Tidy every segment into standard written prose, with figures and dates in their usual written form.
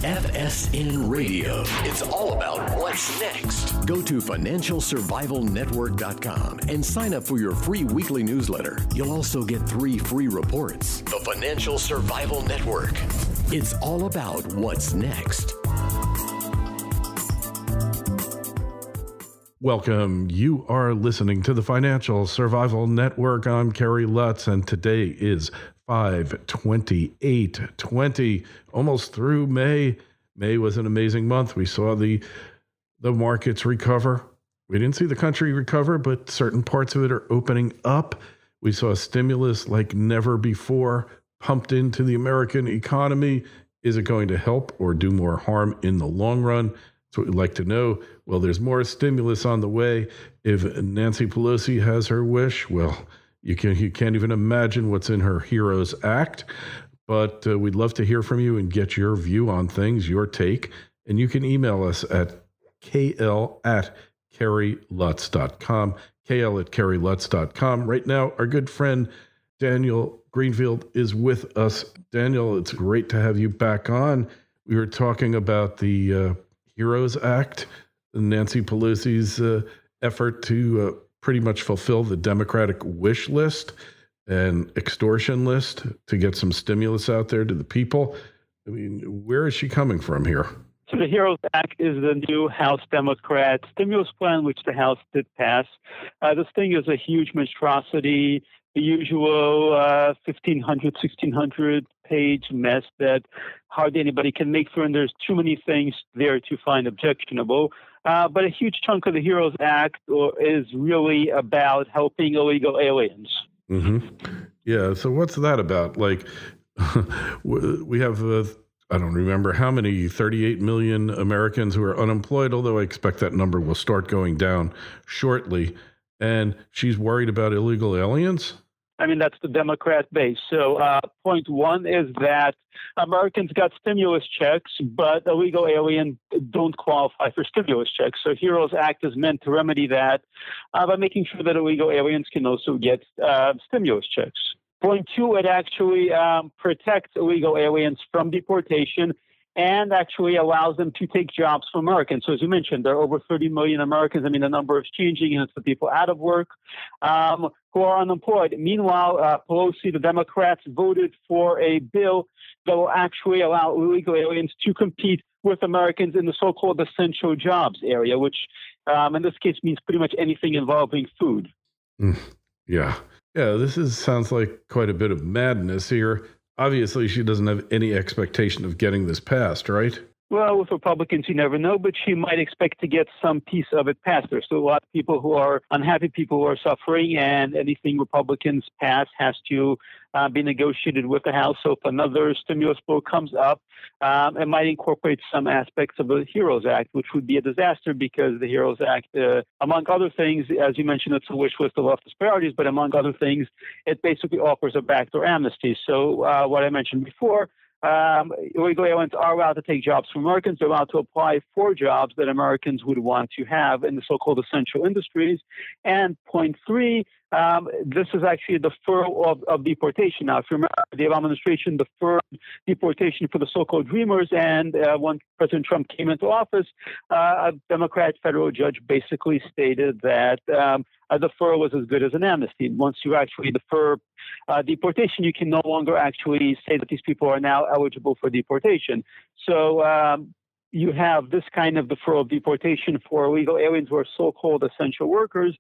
FSN Radio. It's all about what's next. Go to financialsurvivalnetwork.com and sign up for your free weekly newsletter. You'll also get 3 free reports. The Financial Survival Network. It's all about what's next. Welcome. You are listening to the Financial Survival Network. I'm Kerry Lutz, and today is 5/28/20, almost through May. May was an amazing month. We saw the markets recover. We didn't see the country recover, but certain parts of it are opening up. We saw stimulus like never before pumped into the American economy. Is it going to help or do more harm in the long run? That's what we'd like to know. Well, there's more stimulus on the way. If Nancy Pelosi has her wish, well, you can't even imagine what's in her Heroes Act. But we'd love to hear from you and get your view on things, your take. And you can email us at kl@kerrylutz.com, kl@kerrylutz.com. Right now, our good friend Daniel Greenfield is with us. Daniel, it's great to have you back on. We were talking about the Heroes Act, Nancy Pelosi's effort to pretty much fulfill the Democratic wish list and extortion list to get some stimulus out there to the people. I mean, where is she coming from here? So the Heroes Act is the new House Democrat stimulus plan, which the House did pass. This thing is a huge monstrosity, the usual 1,500, 1,600 page mess that hardly anybody can make through, and there's too many things there to find objectionable. But a huge chunk of the Heroes Act is really about helping illegal aliens. Mm-hmm. Yeah. So what's that about? Like, we have, I don't remember how many, 38 million Americans who are unemployed, although I expect that number will start going down shortly. And she's worried about illegal aliens? I mean, that's the Democrat base. So point one is that Americans got stimulus checks, but illegal aliens don't qualify for stimulus checks. So Heroes Act is meant to remedy that by making sure that illegal aliens can also get stimulus checks. Point two, it actually protects illegal aliens from deportation and actually allows them to take jobs from Americans. So as you mentioned, there are over 30 million Americans. I mean, the number is changing, and it's the people out of work who are unemployed. Meanwhile, Pelosi, the Democrats, voted for a bill that will actually allow illegal aliens to compete with Americans in the so-called essential jobs area, which in this case means pretty much anything involving food. Yeah. Yeah, sounds like quite a bit of madness here. Obviously, she doesn't have any expectation of getting this passed, right? Well, with Republicans, you never know, but she might expect to get some piece of it passed. There's still a lot of people who are unhappy, people who are suffering, and anything Republicans pass has to be negotiated with the House. So if another stimulus bill comes up, it might incorporate some aspects of the Heroes Act, which would be a disaster because the Heroes Act, among other things, as you mentioned, it's a wish list of leftist priorities, but among other things, it basically offers a backdoor amnesty. So what I mentioned before, illegal aliens are allowed to take jobs from Americans. They're allowed to apply for jobs that Americans would want to have in the so-called essential industries. And point three, this is actually a deferral of deportation. Now, if you remember, the Obama administration deferred deportation for the so-called Dreamers, and when President Trump came into office, a Democrat federal judge basically stated that a deferral was as good as an amnesty. Once you actually defer deportation, you can no longer actually say that these people are now eligible for deportation. So you have this kind of deferral of deportation for illegal aliens who are so-called essential workers.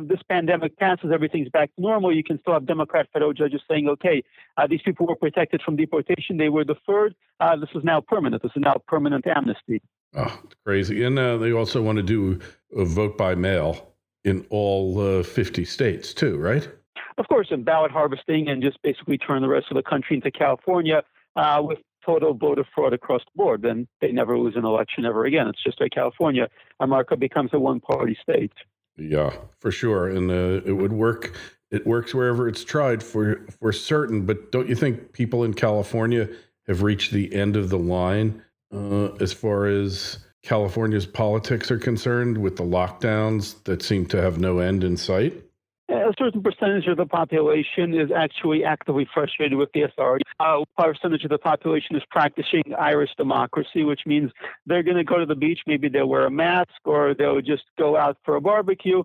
This pandemic passes, everything's back to normal. You can still have Democrat federal judges saying, okay, these people were protected from deportation. They were deferred. This is now permanent. This is now permanent amnesty. Oh, crazy. And they also want to do a vote by mail in all 50 states too, right? Of course, and ballot harvesting and just basically turn the rest of the country into California with total voter fraud across the board. Then they never lose an election ever again. It's just like California. America becomes a one-party state. Yeah, for sure. And it would work. It works wherever it's tried for certain. But don't you think people in California have reached the end of the line as far as California's politics are concerned with the lockdowns that seem to have no end in sight? A certain percentage of the population is actually actively frustrated with the authorities. A percentage of the population is practicing Irish democracy, which means they're going to go to the beach. Maybe they'll wear a mask or they'll just go out for a barbecue.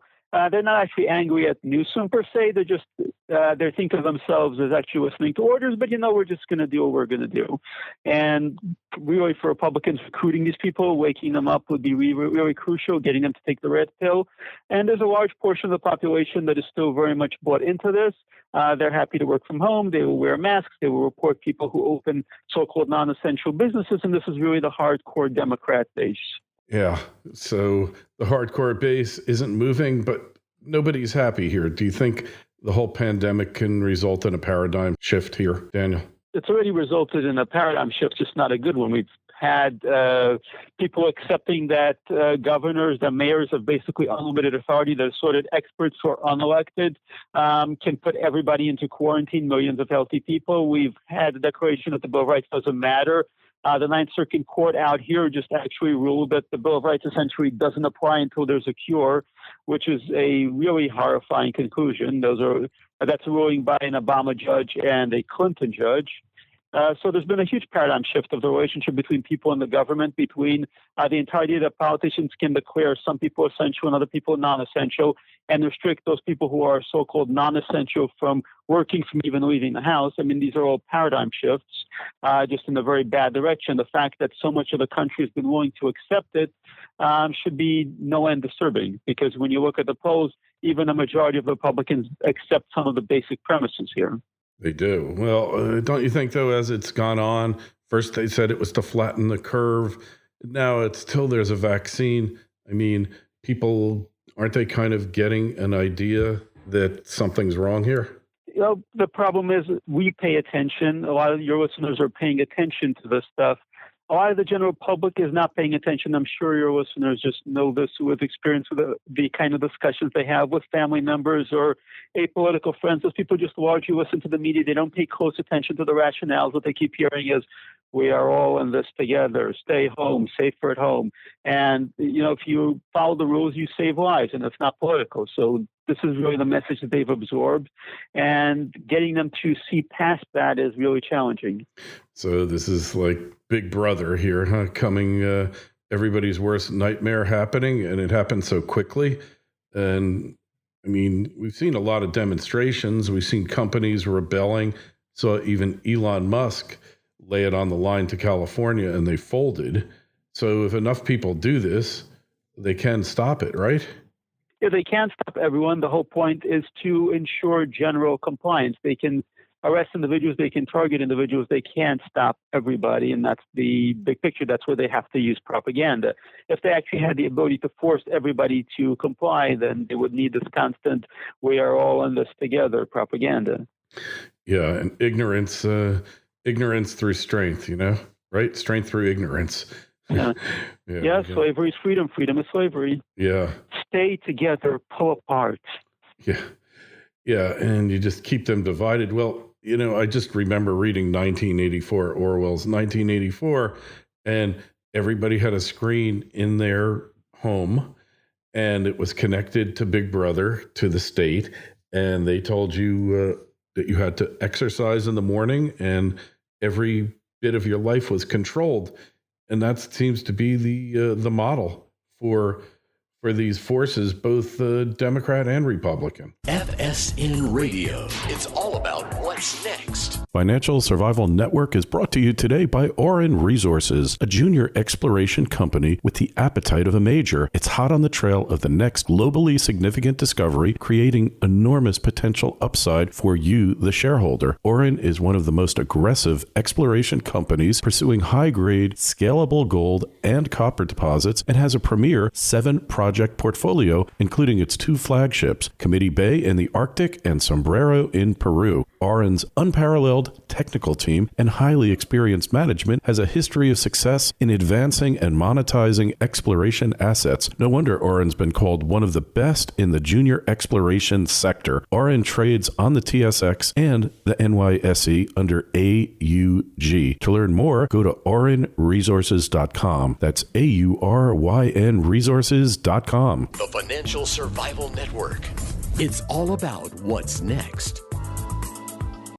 They're not actually angry at Newsom per se. They're just they think of themselves as actually listening to orders. But we're just going to do what we're going to do. And really, for Republicans, recruiting these people, waking them up would be really, really crucial. Getting them to take the red pill. And there's a large portion of the population that is still very much bought into this. They're happy to work from home. They will wear masks. They will report people who open so-called non-essential businesses. And this is really the hardcore Democrat base. Yeah. So the hardcore base isn't moving, but nobody's happy here. Do you think the whole pandemic can result in a paradigm shift here, Daniel? It's already resulted in a paradigm shift, just not a good one. We've had people accepting that governors, the mayors have basically unlimited authority. They're sort of experts who are unelected, can put everybody into quarantine, millions of healthy people. We've had the declaration that the Bill of Rights doesn't matter. The Ninth Circuit Court out here just actually ruled that the Bill of Rights essentially doesn't apply until there's a cure, which is a really horrifying conclusion. That's a ruling by an Obama judge and a Clinton judge. So there's been a huge paradigm shift of the relationship between people and the government, between the entirety that politicians can declare some people essential and other people non-essential, and restrict those people who are so-called non-essential from working, from even leaving the house. I mean, these are all paradigm shifts, just in a very bad direction. The fact that so much of the country has been willing to accept it should be no end disturbing, because when you look at the polls, even a majority of Republicans accept some of the basic premises here. They do. Well, don't you think, though, as it's gone on, first they said it was to flatten the curve. Now it's till there's a vaccine. I mean, people, aren't they kind of getting an idea that something's wrong here? The problem is we pay attention. A lot of your listeners are paying attention to this stuff. A lot of the general public is not paying attention. I'm sure your listeners just know this with experience with the kind of discussions they have with family members or apolitical friends. Those people just largely listen to the media. They don't pay close attention to the rationales. What they keep hearing is, we are all in this together. Stay home, safer at home. And, if you follow the rules, you save lives, and it's not political. So this is really the message that they've absorbed. And getting them to see past that is really challenging. So this is like Big Brother here, huh? Coming, everybody's worst nightmare happening, and it happened so quickly. And, I mean, we've seen a lot of demonstrations. We've seen companies rebelling. So even Elon Musk lay it on the line to California, and they folded. So if enough people do this, they can stop it, right? Yeah, they can't stop everyone. The whole point is to ensure general compliance. They can arrest individuals, they can target individuals, they can't stop everybody, and that's the big picture. That's where they have to use propaganda. If they actually had the ability to force everybody to comply, then they would need this constant, we are all in this together propaganda. Yeah, and ignorance through strength, right? Strength through ignorance. Yeah, slavery is freedom. Freedom is slavery. Yeah. Stay together, pull apart. Yeah. Yeah, and you just keep them divided. Well, I just remember reading 1984, Orwell's 1984, and everybody had a screen in their home, and it was connected to Big Brother, to the state, and they told you that you had to exercise in the morning, and every bit of your life was controlled. And that seems to be the model for these forces, both Democrat and Republican. FSN Radio. It's all about what's next. Financial Survival Network is brought to you today by Orin Resources, a junior exploration company with the appetite of a major. It's hot on the trail of the next globally significant discovery, creating enormous potential upside for you, the shareholder. Orin is one of the most aggressive exploration companies pursuing high-grade, scalable gold and copper deposits, and has a premier 7-project portfolio, including its 2 flagships, Committee Bay in the Arctic and Sombrero in Peru. Orin's unparalleled technical team and highly experienced management has a history of success in advancing and monetizing exploration assets. No wonder Orin's been called one of the best in the junior exploration sector. Orin trades on the TSX and the NYSE under AUG. To learn more, go to orinresources.com. That's AURYN resources.com. The Financial Survival Network. It's all about what's next.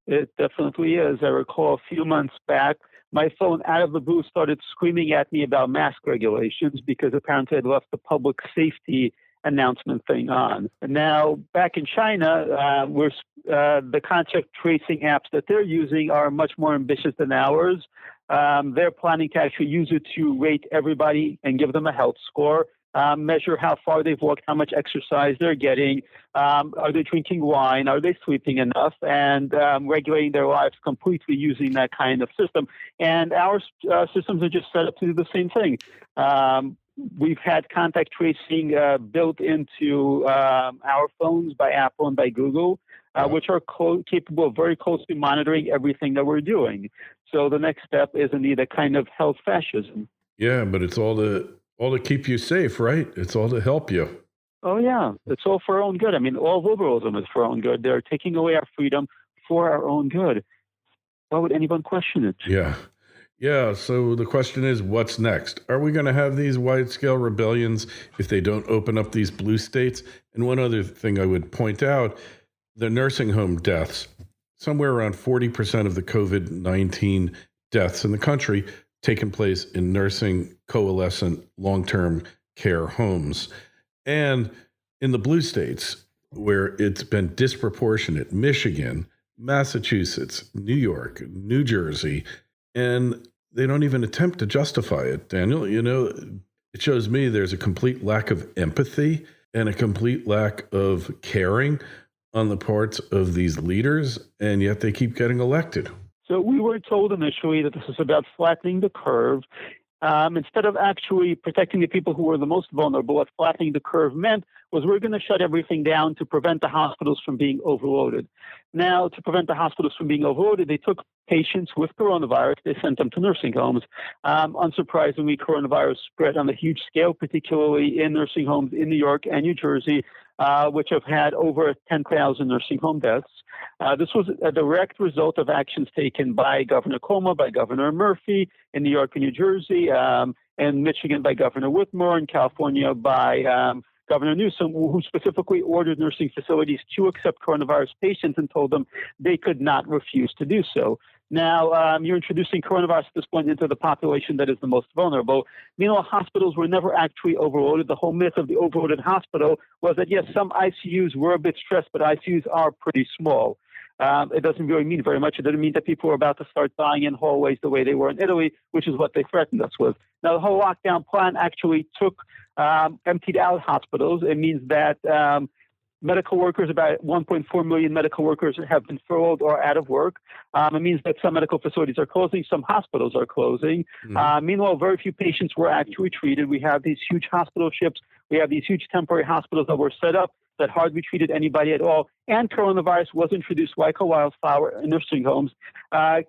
It definitely is. I recall a few months back, my phone out of the blue started screaming at me about mask regulations because apparently I'd left the public safety announcement thing on. And now back in China, the contact tracing apps that they're using are much more ambitious than ours. They're planning to actually use it to rate everybody and give them a health score, measure how far they've walked, how much exercise they're getting, are they drinking wine, are they sleeping enough, and regulating their lives completely using that kind of system. And our systems are just set up to do the same thing. We've had contact tracing built into our phones by Apple and by Google, which are capable of very closely monitoring everything that we're doing. So the next step is indeed a kind of health fascism. Yeah, but it's all to keep you safe, right? It's all to help you. Oh, yeah. It's all for our own good. I mean, all liberalism is for our own good. They're taking away our freedom for our own good. Why would anyone question it? Yeah. Yeah, so the question is, what's next? Are we going to have these wide-scale rebellions if they don't open up these blue states? And one other thing I would point out, the nursing home deaths, somewhere around 40% of the COVID-19 deaths in the country taking place in nursing coalescent long-term care homes. And in the blue states, where it's been disproportionate, Michigan, Massachusetts, New York, New Jersey, and they don't even attempt to justify it, Daniel. You know, it shows me there's a complete lack of empathy and a complete lack of caring on the parts of these leaders, and yet they keep getting elected. So we were told initially that this is about flattening the curve. Instead of actually protecting the people who were the most vulnerable, what flattening the curve meant was we're going to shut everything down to prevent the hospitals from being overloaded. Now, to prevent the hospitals from being overloaded, they took patients with coronavirus, they sent them to nursing homes. Unsurprisingly, coronavirus spread on a huge scale, particularly in nursing homes in New York and New Jersey, which have had over 10,000 nursing home deaths. This was a direct result of actions taken by Governor Cuomo, by Governor Murphy in New York and New Jersey, and Michigan by Governor Whitmer, and California by Governor Newsom, who specifically ordered nursing facilities to accept coronavirus patients and told them they could not refuse to do so. Now, you're introducing coronavirus at this point into the population that is the most vulnerable. Meanwhile, hospitals were never actually overloaded. The whole myth of the overloaded hospital was that, yes, some ICUs were a bit stressed, but ICUs are pretty small. It doesn't really mean very much. It doesn't mean that people were about to start dying in hallways the way they were in Italy, which is what they threatened us with. Now, the whole lockdown plan actually emptied out hospitals. It means that medical workers, about 1.4 million medical workers have been furloughed or out of work. It means that some medical facilities are closing, some hospitals are closing. Meanwhile, very few patients were actually treated. We have these huge hospital ships. We have these huge temporary hospitals that were set up that hardly treated anybody at all. And coronavirus was introduced like a wildfire in nursing homes,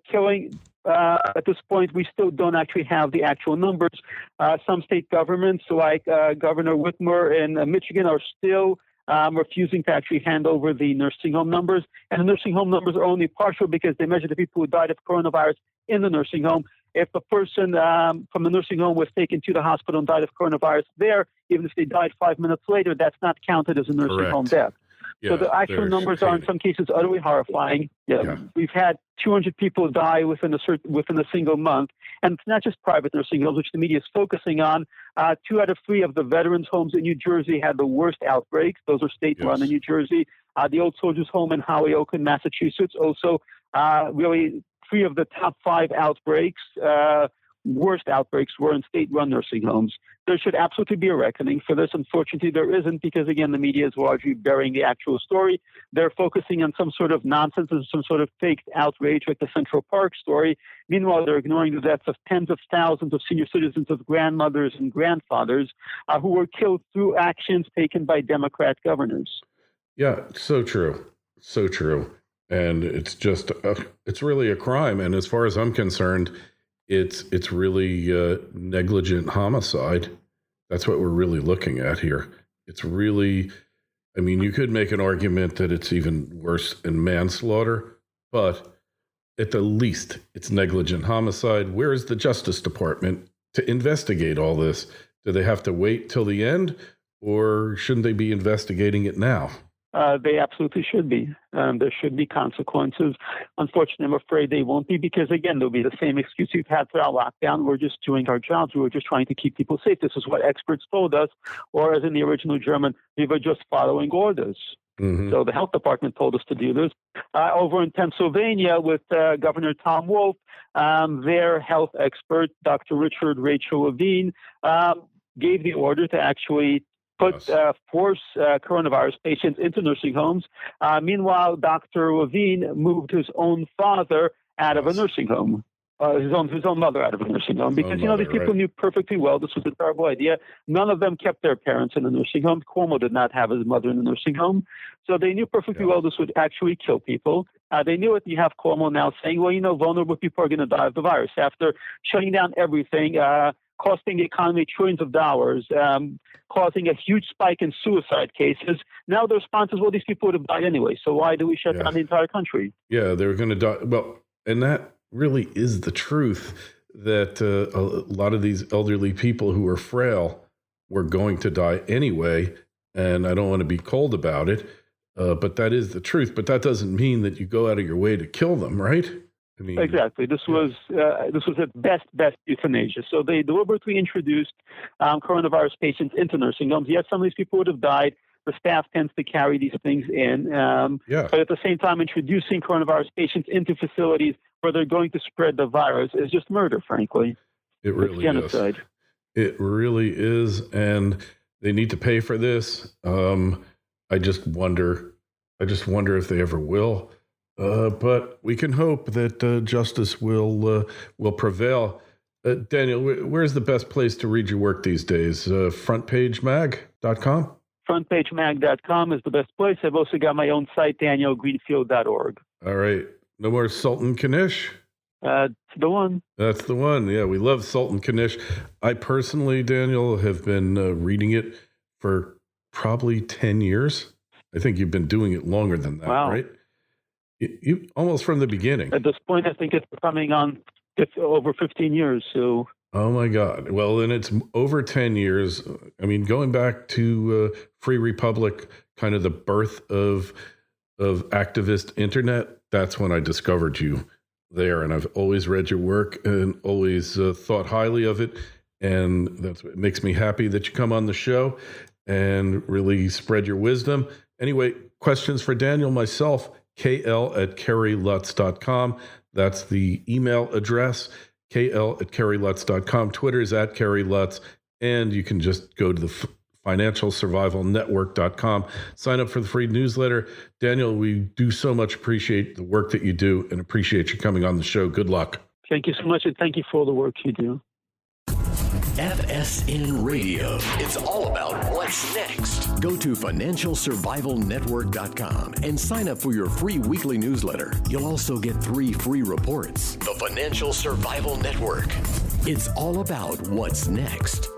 killing. At this point, we still don't actually have the actual numbers. Some state governments, like Governor Whitmer in Michigan, are still refusing to actually hand over the nursing home numbers. And the nursing home numbers are only partial because they measure the people who died of coronavirus in the nursing home. If a person from the nursing home was taken to the hospital and died of coronavirus there, even if they died 5 minutes later, that's not counted as a nursing home death. So the actual numbers are in some cases utterly horrifying. We've had 200 people die within a single month. And it's not just private nursing homes, which the media is focusing on. 2 out of 3 of the veterans' homes in New Jersey had the worst outbreaks. Those are state-run in New Jersey. The Old Soldiers' Home in Holyoke in Massachusetts also really 3 of the top 5 outbreaks, worst outbreaks, were in state-run nursing homes. There should absolutely be a reckoning for this. Unfortunately, there isn't because, again, the media is largely burying the actual story. They're focusing on some sort of nonsense and some sort of faked outrage like the Central Park story. Meanwhile, they're ignoring the deaths of tens of thousands of senior citizens, of grandmothers and grandfathers who were killed through actions taken by Democrat governors. Yeah, so true. So true. And it's just, it's really a crime. And as far as I'm concerned, it's really negligent homicide. That's what we're really looking at here. It's really, I mean, you could make an argument that it's even worse than manslaughter, but at the least, it's negligent homicide. Where is the Justice Department to investigate all this? Do they have to wait till the end, or shouldn't they be investigating it now? They absolutely should be. There should be consequences. Unfortunately, I'm afraid they won't be because, again, there'll be the same excuse we've had throughout lockdown. We're just doing our jobs. We were just trying to keep people safe. This is what experts told us. Or as in the original German, we were just following orders. Mm-hmm. So the health department told us to do this. Over in Pennsylvania with Governor Tom Wolf, their health expert, Dr. Richard Rachel Levine, gave the order to actually force coronavirus patients into nursing homes. Meanwhile, Dr. Levine moved his own father out of a nursing home. His own mother out of a nursing home because, these people knew perfectly well this was a terrible idea. None of them kept their parents in the nursing home. Cuomo did not have his mother in the nursing home. So they knew perfectly well this would actually kill people. They knew it. You have Cuomo now saying, vulnerable people are going to die of the virus. After shutting down everything, costing the economy trillions of dollars, causing a huge spike in suicide cases. Now the response is, well, these people would have died anyway. So why do we shut down the entire country? Yeah, they were going to die. Well, and that really is the truth, that a lot of these elderly people who are frail were going to die anyway. And I don't want to be cold about it, but that is the truth. But that doesn't mean that you go out of your way to kill them, right? I mean, exactly. This was at best euthanasia. So they deliberately introduced coronavirus patients into nursing homes. Yes, some of these people would have died. The staff tends to carry these things in. But at the same time, introducing coronavirus patients into facilities where they're going to spread the virus is just murder, frankly. It really is. Genocide. It really is. And they need to pay for this. I just wonder if they ever will. But we can hope that justice will prevail. Daniel, where's the best place to read your work these days? Frontpagemag.com? Frontpagemag.com is the best place. I've also got my own site, danielgreenfield.org. All right. No more Sultan Kanish? That's the one. That's the one. Yeah, we love Sultan Kanish. I personally, Daniel, have been reading it for probably 10 years. I think you've been doing it longer than that, right? You almost from the beginning. At this point, I think it's coming on over 15 years. So. Oh my God! Well, then it's over 10 years. I mean, going back to Free Republic, kind of the birth of activist internet. That's when I discovered you there, and I've always read your work and always thought highly of it. And that's what makes me happy that you come on the show and really spread your wisdom. Anyway, questions for Daniel, myself. KL@KerryLutz.com. That's the email address, KL@KerryLutz.com. Twitter is @KerryLutz. And you can just go to the financialsurvivalnetwork.com. Sign up for the free newsletter. Daniel, we do so much appreciate the work that you do and appreciate you coming on the show. Good luck. Thank you so much, and thank you for all the work you do. FSN Radio. It's all about what's next. Go to financialsurvivalnetwork.com and sign up for your free weekly newsletter. You'll also get 3 free reports. The Financial Survival Network. It's all about what's next.